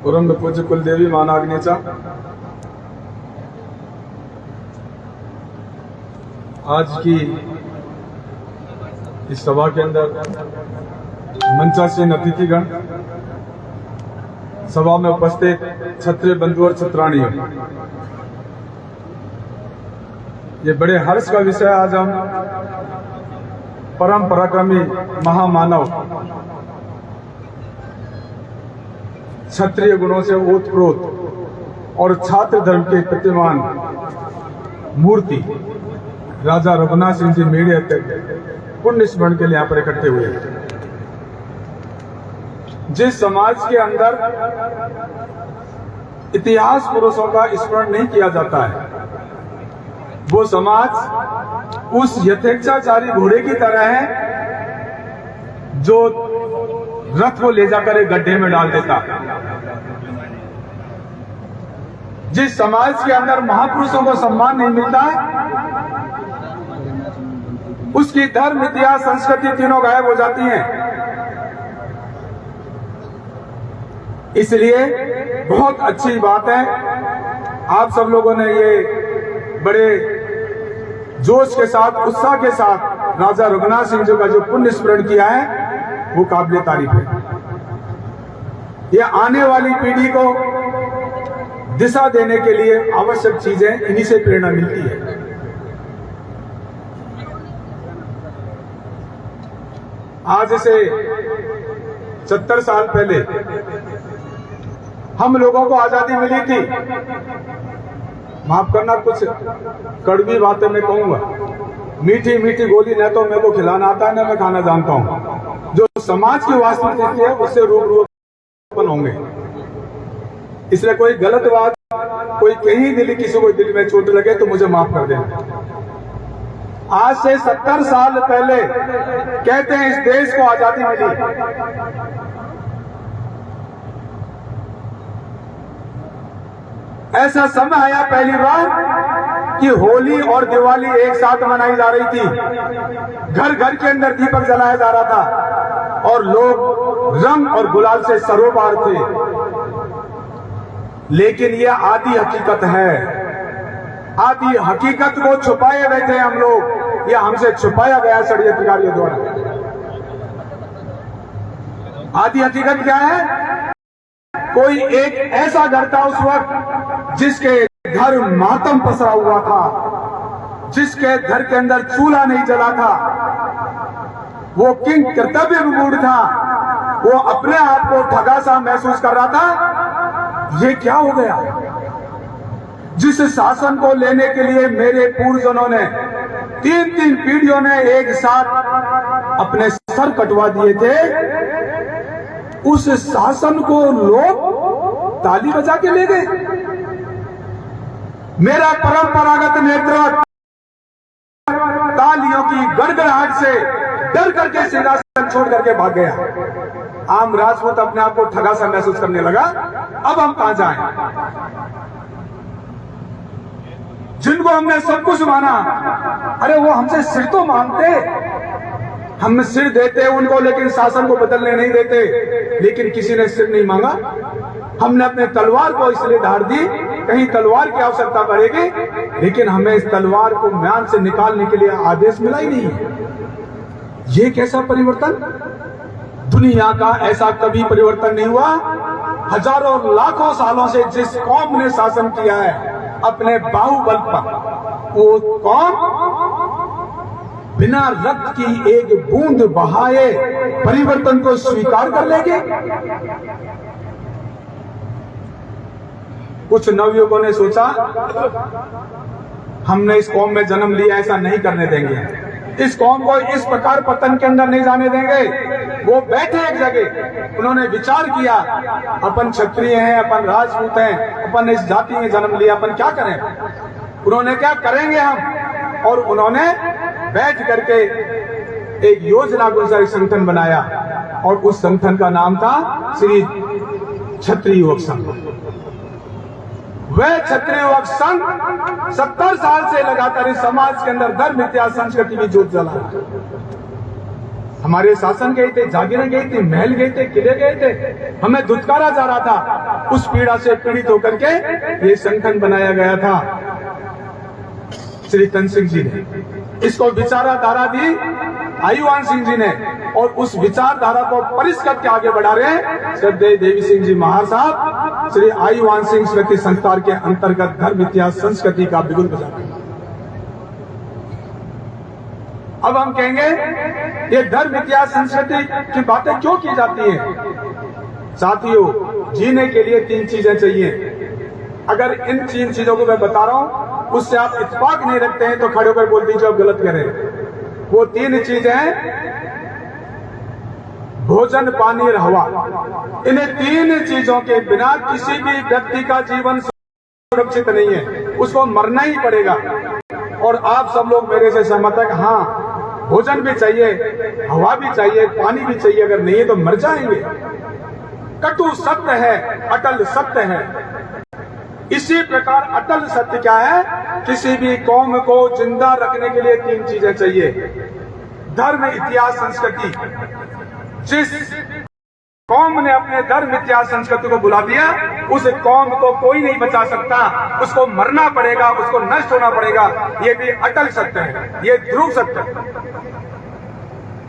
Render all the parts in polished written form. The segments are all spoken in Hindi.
परम पूज्य कुलदेवी मां नागनेचा, आज की इस सभा के अंदर मंचासीन अतिथिगण, सभा में उपस्थित क्षत्रिय बंधु और छत्राणियों, ये बड़े हर्ष का विषय। आज हम परम पराक्रमी महामानव, क्षत्रिय गुणों से ओतप्रोत और छात्र धर्म के प्रतिमान मूर्ति राजा रघुनाथ सिंह जी मेड़े पुण्य स्मरण के लिए यहाँ पर इकट्ठे हुए। जिस समाज के अंदर इतिहास पुरुषों का स्मरण नहीं किया जाता है, वो समाज उस यथेच्छाचारी घोड़े की तरह है जो रथ को ले जाकर एक गड्ढे में डाल देता। जिस समाज के अंदर महापुरुषों को सम्मान नहीं मिलता है, उसकी धर्म, इतिहास, संस्कृति तीनों गायब हो जाती हैं। इसलिए बहुत अच्छी बात है, आप सब लोगों ने ये बड़े जोश के साथ, उत्साह के साथ राजा रघुनाथ सिंह जी का जो पुण्य स्मरण किया है, वो काबिल तारीफ है। ये आने वाली पीढ़ी को दिशा देने के लिए आवश्यक चीजें, इन्हीं से प्रेरणा मिलती है। आज से 70 साल पहले हम लोगों को आजादी मिली थी। माफ करना, कुछ कड़वी बातें मैं कहूंगा। मीठी मीठी गोली न तो मेरे को खिलाना आता है, न मैं खाना जानता हूं। जो समाज की वास्तविकता है उससे रूबरू होंगे। इसलिए कोई गलत बात कोई कहीं दिल, किसी को दिल में चोट लगे तो मुझे माफ कर देना। आज से 70 साल पहले कहते हैं इस देश को आजादी मिली। ऐसा समय आया पहली बार कि होली और दिवाली एक साथ मनाई जा रही थी। घर घर के अंदर दीपक जलाया जा रहा था और लोग रंग और गुलाल से सरोपार थे। लेकिन यह आधी हकीकत है। आधी हकीकत को छुपाए बैठे हम लोग, यह हमसे छुपाया गया षड्यंत्रकारियों द्वारा। आधी हकीकत क्या है? कोई एक ऐसा घर था उस वक्त जिसके घर मातम पसरा हुआ था, जिसके घर के अंदर चूल्हा नहीं जला था। वो किंग कर्तव्य विमूढ़ था। वो अपने आप को ठगा सा महसूस कर रहा था। ये क्या हो गया? जिस शासन को लेने के लिए मेरे पूर्वजों ने 3-3 पीढ़ियों ने एक साथ अपने सर कटवा दिए थे, उस शासन को लोग ताली बजा के ले गए। मेरा परंपरागत नेतृत्व तालियों की गड़गड़ाहट से डर करके सिंहासन छोड़ करके भाग गया। आम राजपूत अपने आप को ठगा सा महसूस करने लगा। अब हम कहां जाएं? जिनको हमने सब कुछ माना, अरे वो हमसे सिर तो मांगते, हम सिर देते उनको, लेकिन शासन को बदलने नहीं देते। लेकिन किसी ने सिर नहीं मांगा। हमने अपने तलवार को इसलिए धार दी, कहीं तलवार की आवश्यकता पड़ेगी, लेकिन हमें इस तलवार को म्यान से निकालने के लिए आदेश मिला ही नहीं। ये कैसा परिवर्तन? दुनिया का ऐसा कभी परिवर्तन नहीं हुआ। हजारों लाखों सालों से जिस कौम ने शासन किया है अपने बाहुबल पर, वो कौम बिना रक्त की एक बूंद बहाए परिवर्तन को स्वीकार कर लेंगे। कुछ नवयुवकों ने सोचा हमने इस कौम में जन्म लिया, ऐसा नहीं करने देंगे, इस कौम को इस प्रकार पतन के अंदर नहीं जाने देंगे। वो बैठे एक जगह, उन्होंने विचार किया, अपन क्षत्रिय हैं, अपन राजपूत हैं, अपन इस जाति में जन्म लिया, अपन क्या करें? उन्होंने क्या करेंगे हम? और उन्होंने बैठ करके एक योजना के अनुसार संगठन बनाया और उस संगठन का नाम था श्री क्षत्रिय युवक संघ। वह क्षत्रिय युवक संघ 70 साल से लगातार इस समाज के अंदर धर्म, इतिहास, संस्कृति की ज्योत जला। हमारे शासन गए थे, जागीरें गई थी, महल गए थे, किले गए थे, हमें धुतकारा जा रहा था। उस पीड़ा से पीड़ित होकर के ये संगठन बनाया गया था श्री तन सिंह जी ने। इसको विचारधारा दी आयुवान सिंह जी ने, और उस विचारधारा को परिष्कृत के आगे बढ़ा रहे श्रद्धेय देवी सिंह जी महार साहब श्री आयुवान सिंह स्मृति संस्थान के अंतर्गत धर्म इतिहास संस्कृति का बिगुल बजा रहे हैं। अब हम कहेंगे ये धर्म इतिहास संस्कृति की बातें क्यों की जाती है? साथियों, जीने के लिए 3 चीजें चाहिए। अगर इन 3 चीजों को मैं बता रहा हूं, उससे आप इत्तेफाक नहीं रखते हैं तो खड़े होकर बोल दीजिए आप गलत करें। वो 3 चीजें हैं भोजन, पानी और हवा। इन्हें 3 चीजों के बिना किसी भी व्यक्ति का जीवन सुरक्षित नहीं है, उसको मरना ही पड़ेगा। और आप सब लोग मेरे से सहमत है, हाँ भोजन भी चाहिए, हवा भी चाहिए, पानी भी चाहिए, अगर नहीं है तो मर जाएंगे। कटु सत्य है, अटल सत्य है। इसी प्रकार अटल सत्य क्या है? किसी भी कौम को जिंदा रखने के लिए 3 चीजें चाहिए। धर्म, इतिहास, संस्कृति। जिस कौम ने अपने धर्म, इतिहास, संस्कृति को बुला दिया, उस कौम को कोई नहीं बचा सकता, उसको मरना पड़ेगा, उसको नष्ट होना पड़ेगा। ये भी अटल सत्य है, ये ध्रुव सत्य है।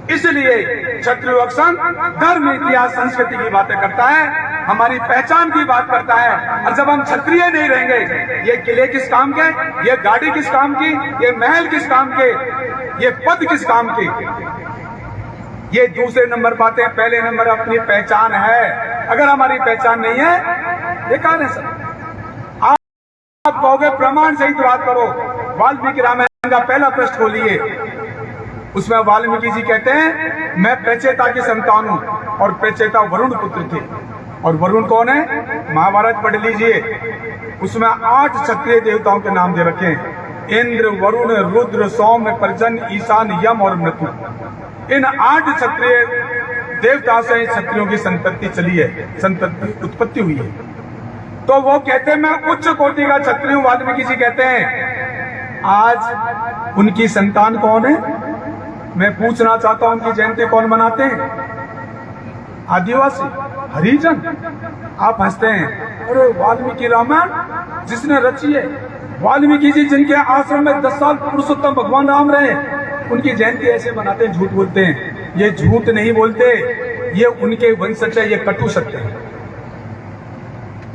इसलिए क्षत्रिय अक्सर धर्म, इतिहास, संस्कृति की बातें करता है, हमारी पहचान की बात करता है। और जब हम क्षत्रिय नहीं रहेंगे, ये किले किस काम के, ये गाड़ी किस काम की, ये महल किस काम के, ये पद किस काम की? ये दूसरे नंबर बातें। पहले नंबर अपनी पहचान है। अगर हमारी पहचान नहीं है, बेकार है सब। आप कहोगे प्रमाण सहित बात करो। वाल्मीकि रामायण का पहला पृष्ठ खोलिए, उसमें वाल्मीकि जी कहते हैं मैं प्रचेता की संतान हूं, और प्रचेता वरुण पुत्र थे। और वरुण कौन है? महाभारत पढ़ लीजिए, उसमें 8 क्षत्रिय देवताओं के नाम दे रखे हैं। इंद्र, वरुण, रुद्र, सौम्य, पर्जन, ईशान, यम और मृत्यु। इन 8 क्षत्रिय देवता से क्षत्रियों की संतति चली है, संतति उत्पत्ति हुई है। तो वो कहते हैं मैं उच्च कोटि का क्षत्रिय हूं। वाल्मीकि जी कहते हैं आज उनकी संतान कौन है? मैं पूछना चाहता हूं उनकी जयंती कौन मनाते हैं? आदिवासी, हरिजन। आप हंसते हैं, अरे वाल्मीकि रामायण जिसने रची है, वाल्मीकि जी जिनके आश्रम में 10 साल पुरुषोत्तम भगवान राम रहे, उनकी जयंती ऐसे मनाते हैं, झूठ बोलते हैं। ये झूठ नहीं बोलते, ये उनके वंशज है, ये कटु सत्य है।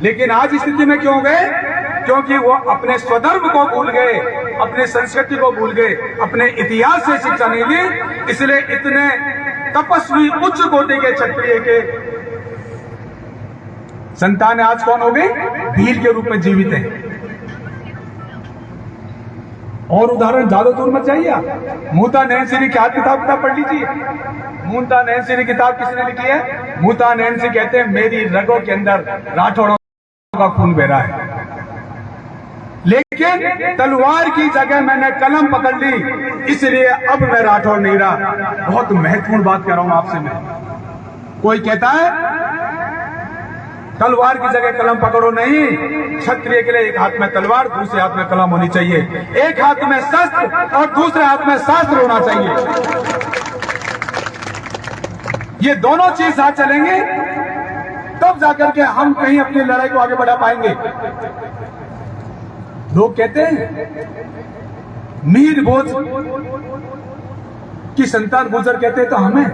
लेकिन आज स्थिति में क्यों गए? क्योंकि वो अपने स्वधर्म को भूल गए, अपने संस्कृति को भूल गए, अपने इतिहास से शिक्षा नहीं ली। इसलिए इतने तपस्वी उच्च कोटि के क्षत्रिय के संतान आज कौन हो गए? भील के रूप में जीवित है। और उदाहरण ज्यादा दूर मत जाइए आप। मूता नैनसी की किताब पढ़ लीजिए। मूता नैनसी किताब किसने लिखी है? मूता नैनसी कहते हैं मेरी रगों के अंदर राठौड़ों का खून बह रहा है, लेकिन तलवार की जगह मैंने कलम पकड़ ली, इसलिए अब मैं राठौड़ नहीं रहा। बहुत महत्वपूर्ण बात कर रहा हूं आपसे मैं। कोई कहता है तलवार की जगह कलम पकड़ो, नहीं। क्षत्रिय के लिए एक हाथ में तलवार, दूसरे हाथ में कलम होनी चाहिए। एक हाथ में शस्त्र और दूसरे हाथ में शास्त्र होना चाहिए। ये दोनों चीज साथ चलेंगे तब जाकर के हम कहीं अपनी लड़ाई को आगे बढ़ा पाएंगे। लोग कहते हैं मीर भोज की संतान गुजर कहते हैं तो हमें,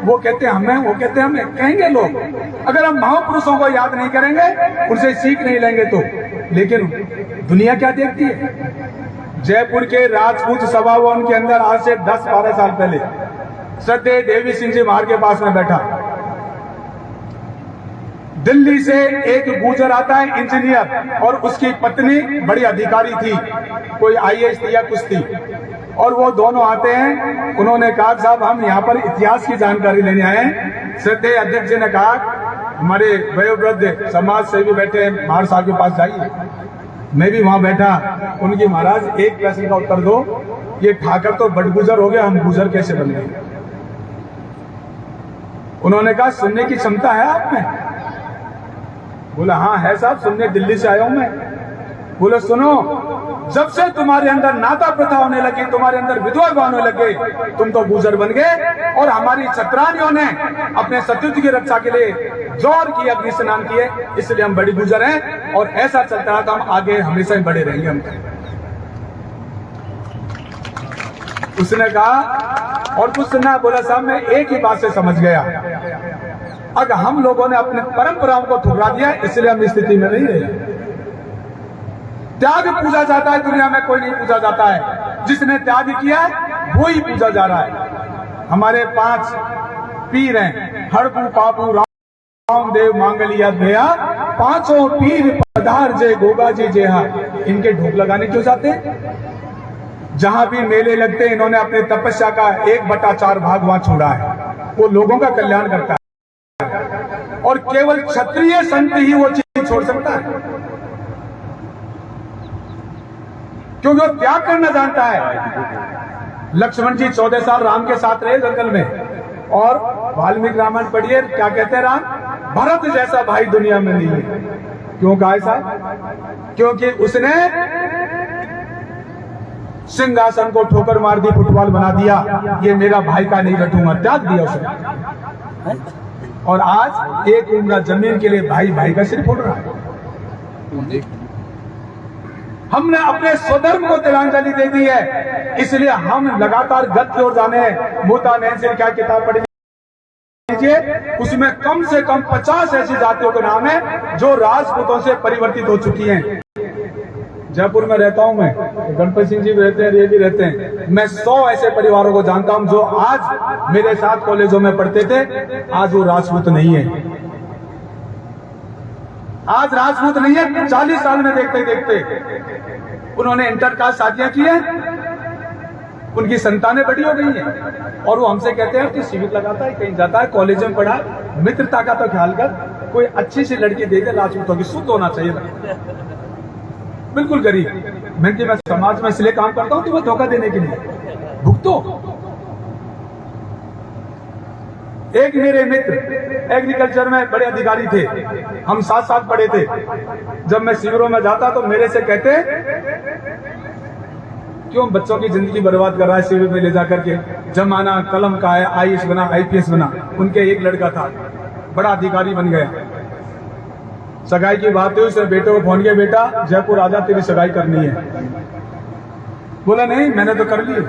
वो कहते हैं हमें, वो कहते हैं हमें, कहेंगे लोग। अगर हम महापुरुषों को याद नहीं करेंगे, उनसे सीख नहीं लेंगे तो। लेकिन दुनिया क्या देखती है? जयपुर के राजपूत सभा भवन के अंदर आज से 10-12 साल पहले श्रद्धेय देवी सिंह जी महार के पास में बैठा, दिल्ली से एक गुजर आता है इंजीनियर, और उसकी पत्नी बड़ी अधिकारी थी, कोई IAS थी या कुछ थी। और वो दोनों आते हैं, उन्होंने कहा साहब हम यहाँ पर इतिहास की जानकारी लेने आए हैं। श्रद्धेय अध्यक्ष जी ने कहा हमारे वयोवृद्ध समाज सेवी बैठे हैं, महाराज साहब के पास जाइए। मैं भी वहां बैठा, उनकी महाराज एक प्रश्न का उत्तर दो, ये ठाकर तो बड़गुजर हो गया, हम गुजर कैसे बन गए? उन्होंने कहा सुनने की क्षमता है आप में? बोला हाँ है साहब, सुनने दिल्ली से आया हूं मैं। बोले सुनो, जब से तुम्हारे अंदर नाता प्रथा होने लगी, तुम्हारे अंदर विधवा होने लगे, तुम तो गुजर बन गए। और हमारी छत्रानियों ने अपने सत्युत की रक्षा के लिए जोर की, अग्नि स्नान किए, इसलिए हम बड़ी गुजर हैं। और ऐसा चलता रहा तो हम आगे हमेशा ही बड़े रहेंगे। हम उसने कहा और कुछ सुना, बोला साहब मैं एक ही बात से समझ गया, अगर हम लोगों ने अपनी परंपराओं को ठुकरा दिया, इसलिए हम इस स्थिति में नहीं रहे। त्याग पूजा जाता है दुनिया में, कोई नहीं पूजा जाता है। जिसने त्याग किया है वो ही पूजा जा रहा है। हमारे 5 पीर हैं, हड़पू पापू रामदेव मांगलिया भैया, 5 पीर पधार जय गोगा जी जेहा। इनके ढोक लगाने क्यों जाते हैं? जहां भी मेले लगते हैं, इन्होंने अपने तपस्या का 1/4 भाग वहां छोड़ा है। वो लोगों का कल्याण करता है और केवल क्षत्रिय संत ही वो चीज छोड़ सकता है, क्योंकि वो त्याग करना जानता है। लक्ष्मण जी 14 साल राम के साथ रहे जंगल में, और वाल्मीकि रामायण पढ़िए, क्या कहते हैं राम, भरत जैसा भाई दुनिया में नहीं है। क्यों कहा ऐसा? क्योंकि उसने सिंहासन को ठोकर मार दी, फुटबॉल बना दिया, ये मेरा भाई का नहीं रटूंगा, त्याग दिया उसने। और आज एक उम्र जमीन के लिए भाई भाई का सिर फोड़ रहा है। हमने अपने स्वधर्म को तिलांजलि दे दी है, इसलिए हम लगातार गत की ओर जाने हैं। मूता नैंसिर क्या किताब पढ़ लीजिए, उसमें कम से कम 50 ऐसी जातियों के नाम है जो राजपूतों से परिवर्तित हो चुकी हैं। जयपुर में रहता हूं मैं, गणपति सिंह जी भी रहते हैं, ये भी रहते हैं। मैं 100 ऐसे परिवारों को जानता हूं जो आज मेरे साथ कॉलेजों में पढ़ते थे, आज वो राजपूत नहीं है। आज राजपूत नहीं है। 40 साल में देखते देखते उन्होंने इंटरकास्ट शादियां की है, उनकी संतानें बड़ी हो गई हैं, और वो हमसे कहते हैं कि शिविर लगाता है, कहीं जाता है, कॉलेज में पढ़ा, मित्रता का तो ख्याल कर, कोई अच्छी सी लड़की दे दे, राजपूतों की शुद्ध होना चाहिए। बिल्कुल गरीब। मैं समाज में इसलिए काम करता हूं कि वो धोखा देने के लिए भुगतो। एक मेरे मित्र एग्रीकल्चर में बड़े अधिकारी थे, हम साथ साथ पढ़े थे। जब मैं शिविरों में जाता तो मेरे से कहते, क्यों बच्चों की जिंदगी बर्बाद कर रहा है शिविर में ले जाकर के, जमाना कलम का है, आईएएस बना, आईपीएस बना। उनके एक लड़का था, बड़ा अधिकारी बन गया। सगाई की बात हुई, उसने बेटे को फोन किया, बेटा जयपुर आजा, तेरी सगाई करनी है। बोला नहीं, मैंने तो कर ली,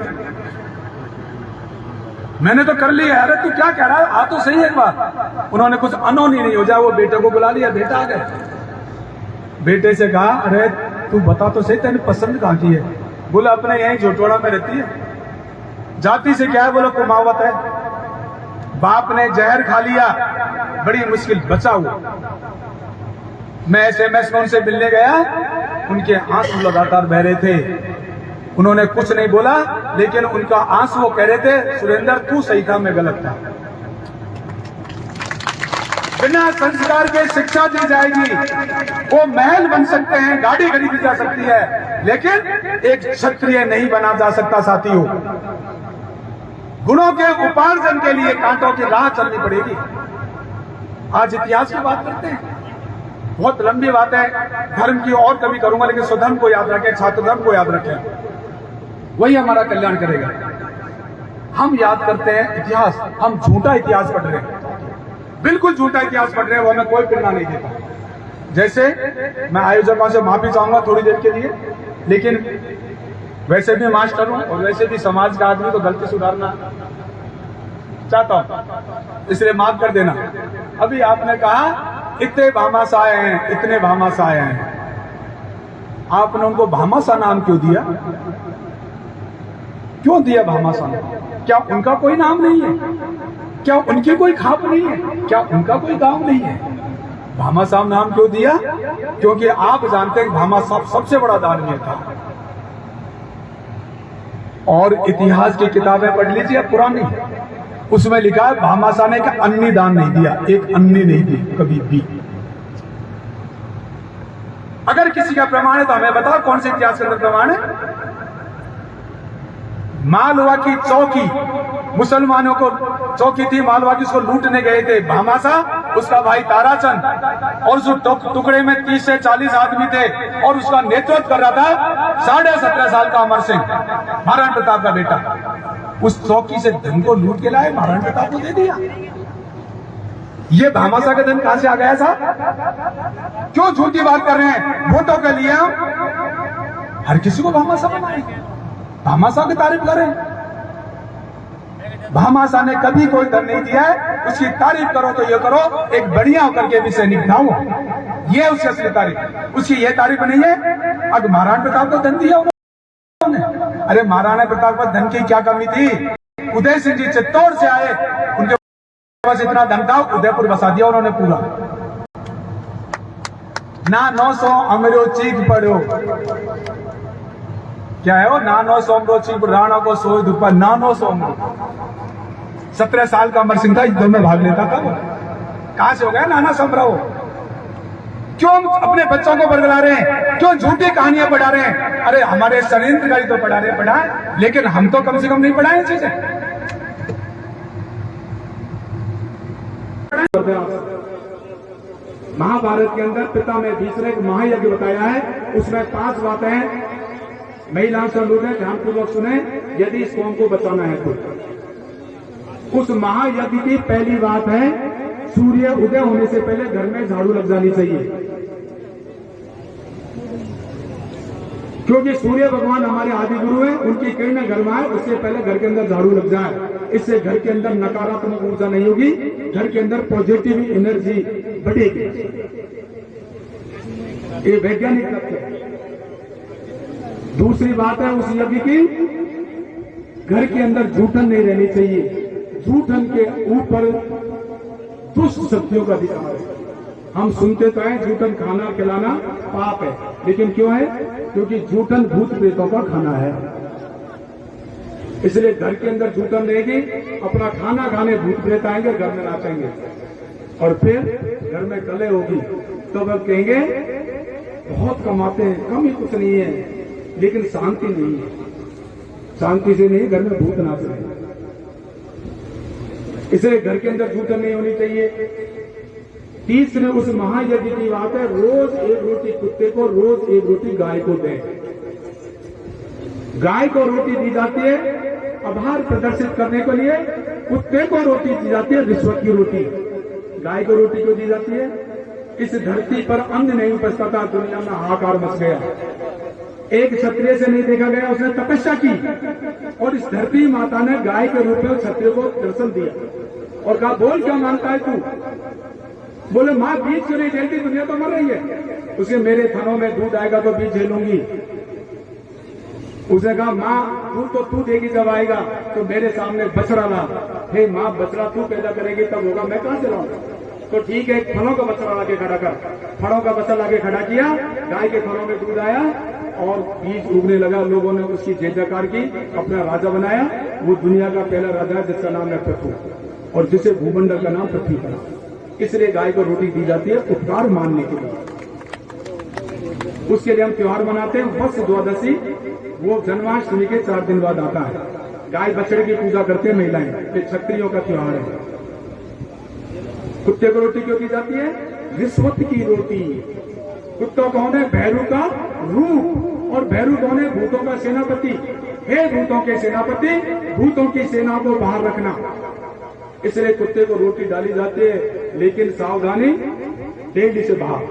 मैंने तो कर लिया। अरे तू क्या कह रहा है, आ तो सही एक बार। उन्होंने कुछ अनहोनी नहीं हो जाए, वो बेटे को बुला लिया, बेटा आ गए। बेटे से कहा, अरे तू बता तो सही, तेरी पसंद कहाँ की है? बोला अपने यहीं जोटवाड़ा में रहती है। जाति से क्या है? बोला कुमावत है। बाप ने जहर खा लिया, बड़ी मुश्किल बचा हुआ। मैं SMS में उनसे मिलने गया, उनके आंसू लगातार बह रहे थे। उन्होंने कुछ नहीं बोला, लेकिन उनका आंसू, वो कह रहे थे, सुरेंद्र तू सही था, मैं गलत था। बिना संस्कार के शिक्षा दी जाएगी, वो महल बन सकते हैं, गाड़ी खरीदी जा सकती है, लेकिन एक क्षत्रिय नहीं बना जा सकता साथियों। गुणों के उपार्जन के लिए कांटों की राह चलनी पड़ेगी। आज इतिहास की बात करते हैं, बहुत लंबी बात है, धर्म की और कभी करूंगा, लेकिन स्वधर्म को याद रखें, छात्र धर्म को याद रखें, वही हमारा कल्याण करेगा। हम याद करते हैं इतिहास, हम झूठा इतिहास पढ़ रहे हैं, बिल्कुल झूठा इतिहास पढ़ रहे हैं, वो हमें कोई प्रेरणा नहीं देता। जैसे मैं आयोजकों से माफी चाहूंगा थोड़ी देर के लिए, लेकिन वैसे भी मास्टर हूं और वैसे भी समाज का आदमी, तो गलती सुधारना चाहता हूं, इसलिए माफ कर देना। अभी आपने कहा इतने भामाशाह हैं, इतने भामाशाह हैं, आपने उनको भामाशाह नाम क्यों दिया? क्यों दिया भामाशाह? क्या उनका कोई नाम नहीं है? क्या उनकी कोई खाप नहीं है? क्या उनका कोई गांव नहीं है? भामाशाह नाम क्यों दिया? क्योंकि आप जानते हैं भामाशाह सबसे बड़ा दानवीर था। और इतिहास की किताबें पढ़ लीजिए पुरानी, उसमें लिखा है भामाशाह ने का अन्नी दान नहीं दिया, एक अन्नी नहीं दी कभी भी। अगर किसी का प्रमाण है तो हमें बताओ, कौन से इतिहास के अंदर प्रमाण है? मालवा की चौकी मुसलमानों को चौकी थी मालवाड़ी उसको लूटने गए थे भामासा, उसका भाई ताराचंद, और उस टुकड़े में 30 से 40 आदमी थे और उसका नेतृत्व कर रहा था 17.5 साल का अमर सिंह, महाराणा प्रताप का बेटा। उस चौकी से धन को लूट के लाए, महाराणा प्रताप को दे दिया। ये भामासा का धन कहां से आ गया साहब? क्यों झूठी बात कर रहे हैं? वोटों के लिए हर किसी को भामासा बनाए, भामासा की तारीफ करें। भामासा ने कभी कोई धन नहीं दिया है, उसकी तारीफ करो तो ये करो एक बढ़िया होकर के भी सैनिक ना हो, ये उसकी असली तारीफ। उसकी ये तारीफ नहीं है अब महाराणा प्रताप को धन दिया उन्होंने। अरे महाराणा प्रताप को धन की क्या कमी थी? उदय सिंह जी चित्तौड़ से आए, उनके पास इतना धन था, उदयपुर बसा दिया उन्होंने पूरा। ना 900 अमरो चीख पड़ो, क्या है वो? ना 900 अमरो चीख राणा को सोए दुपा, ना 900 अमरो। 17 साल का अमर सिंह था, युद्ध में भाग लेता था वो। कहां से हो गया नाना समराव? क्यों अपने बच्चों को बरगला रहे हैं? क्यों झूठी कहानियां पढ़ा रहे हैं? अरे हमारे षड्यंत्रकारी तो पढ़ा रहे, पढ़ाए, लेकिन हम तो कम से कम नहीं पढ़ाए चीजें। महाभारत के अंदर पिता में भीष्म को महायज्ञ बताया है, उसमें 5 बातें महिलाओं से अनुरोध है ध्यानपूर्वक सुने यदि इस कौम को बचाना है तो। उस महायज्ञ की पहली बात है सूर्य उदय होने से पहले घर में झाड़ू लग जानी चाहिए, क्योंकि सूर्य भगवान हमारे आदि गुरु हैं, उनकी किरण घर में आए उससे पहले घर के अंदर झाड़ू लग जाए। इससे घर के अंदर नकारात्मक ऊर्जा नहीं होगी, घर के अंदर पॉजिटिव एनर्जी बढ़ेगी। ये वैज्ञानिक तथ्य है। दूसरी बात है उस यज्ञ की, घर के अंदर जूठन नहीं रहनी चाहिए। जूठन के ऊपर दुष्ट शक्तियों का अधिकार है। हम सुनते तो हैं जूठन खाना खिलाना पाप है, लेकिन क्यों है? क्योंकि जूठन भूत प्रेतों का खाना है। इसलिए घर के अंदर जूठन रहेगी, अपना खाना खाने भूत प्रेत आएंगे, घर में नाचेंगे, और फिर घर में कले होगी तो वह कहेंगे बहुत कमाते हैं, कम ही कुछ नहीं है, लेकिन शांति नहीं है। शांति से नहीं, घर में भूत नाच रहे हैं। इसलिए घर के अंदर जूठन नहीं होनी चाहिए। तीसरे उस महायज्ञ की बात है रोज एक रोटी कुत्ते को, रोज एक रोटी गाय को दें। गाय को रोटी दी जाती है आभार प्रदर्शित करने के लिए, कुत्ते को रोटी दी जाती है रिश्वत की रोटी। गाय को रोटी क्यों दी जाती है? इस धरती पर अन्न नहीं उपजता था, दुनिया में हाहाकार मच गया। एक क्षत्रिय से नहीं देखा गया, उसने तपस्या की और इस धरती माता ने गाय के रूप में क्षत्रिय को दर्शन दिया और कहा बोल क्या मानता है तू? बोले माँ बीज क्यों नहीं झेलती, दुनिया तो मर रही है। उसे मेरे थनों में दूध आएगा तो बीज झेलूंगी। उसने कहा माँ दूध तो तू देगी जब आएगा, तो मेरे सामने बछड़ा ला। हे माँ बछड़ा तू पैदा करेगी तब होगा, मैं कहां से लाऊंगा? तो ठीक है फलों का बछड़ा लाके खड़ा कर। फलों का बछड़ा लाके खड़ा किया, गाय के फलों में दूध आया और बीज उगने लगा। लोगों ने उसकी जय जयकार की, अपना राजा बनाया। वो दुनिया का पहला राजा है जिसका नाम है पृथ्वी, और जिसे भूमंडल का नाम पृथ्वी पड़ा। इसलिए गाय को रोटी दी जाती है उपकार मानने के लिए। उसके लिए हम त्योहार मनाते हैं वत्स द्वादशी, वो जन्माष्टमी के 4 दिन बाद आता है। गाय बछड़े की पूजा करते हैं महिलाएं, ये क्षत्रियों का त्योहार है। कुत्ते को रोटी क्यों दी जाती है? रिश्वत की रोटी। कुत्ता कौन है? भैरू का रूप, और भैरू कौन है? भूतों का सेनापति। हे भूतों के सेनापति, भूतों की सेना को बाहर रखना। इसलिए कुत्ते को रोटी डाली जाती है, लेकिन सावधानी, डेली से बाहर,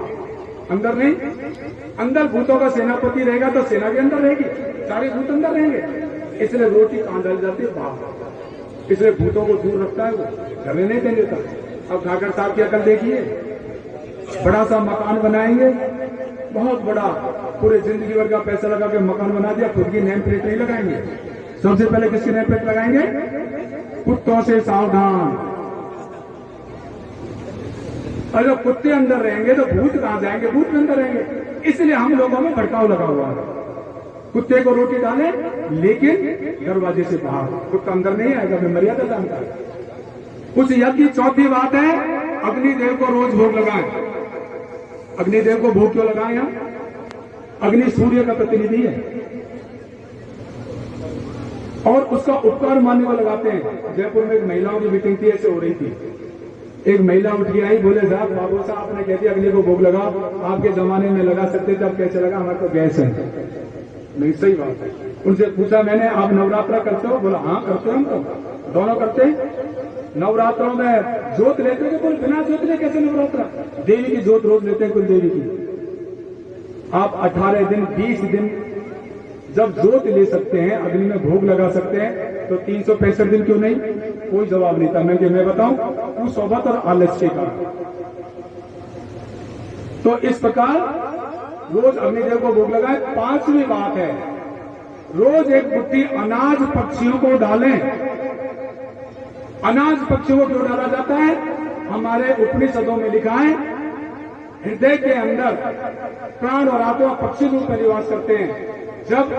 अंदर नहीं। अंदर भूतों का सेनापति रहेगा तो सेना के अंदर रहेगी, सारे भूत अंदर रहेंगे। इसलिए रोटी कहां डाली जाती है? बाहर। इसलिए भूतों को दूर रखता है, वो घर में नहीं देने देता। अब ठाकर साहब की अकल देखिए, बड़ा सा मकान बनाएंगे, बहुत बड़ा, पूरे जिंदगी भर का पैसा लगा के मकान बना दिया, खुद की नेम प्लेट नहीं लगाएंगे। सबसे पहले किसकी नेम प्लेट लगाएंगे? कुत्तों से सावधान। अगर कुत्ते अंदर रहेंगे तो भूत कहां जाएंगे? भूत के अंदर रहेंगे। इसलिए हम लोगों में भड़काव लगा हुआ है। कुत्ते को रोटी डाले लेकिन दरवाजे से बाहर, कुत्ता अंदर नहीं आएगा, मैं मर्यादा जानता है। उस यज्ञ की चौथी बात है अग्निदेव को रोज भोग लगाएं। अग्निदेव को भोग क्यों लगाएं? यहाँ अग्नि सूर्य का प्रतिनिधि है। और उसका उपकार मानने को लगाते हैं। जयपुर में एक महिलाओं की मीटिंग थी, ऐसे हो रही थी। एक महिला उठ के आई, बोले साहब बाबू साहब आपने कह दिया अगले को भोग लगा, आपके जमाने में लगा सकते थे, अब कैसे लगा, हमारे तो गैस है। नहीं, सही बात है। उनसे पूछा मैंने, आप नवरात्रा करते हो? बोला हाँ करते हो, हम तो दोनों करते हैं। नवरात्रों में जोत लेते हैं? बोले बिना जोत ले कैसे नवरात्रा? देवी की जोत रोज लेते हैं, कुल देवी की। आप 18 दिन 20 दिन जब जोत ले सकते हैं, अग्नि में भोग लगा सकते हैं, तो 365 दिन क्यों नहीं? कोई जवाब नहीं था। मैं बताऊं, वो सोबत और आलस्य का। तो इस प्रकार रोज अग्निदेव को भोग लगाए। 5वीं बात है, रोज एक मुट्ठी अनाज पक्षियों को डालें। अनाज पक्षियों को क्यों डाला जाता है? हमारे उपनिषदों में लिखा है, हृदय के अंदर प्राण और आत्मा पक्षी रूप में निवास करते हैं। जब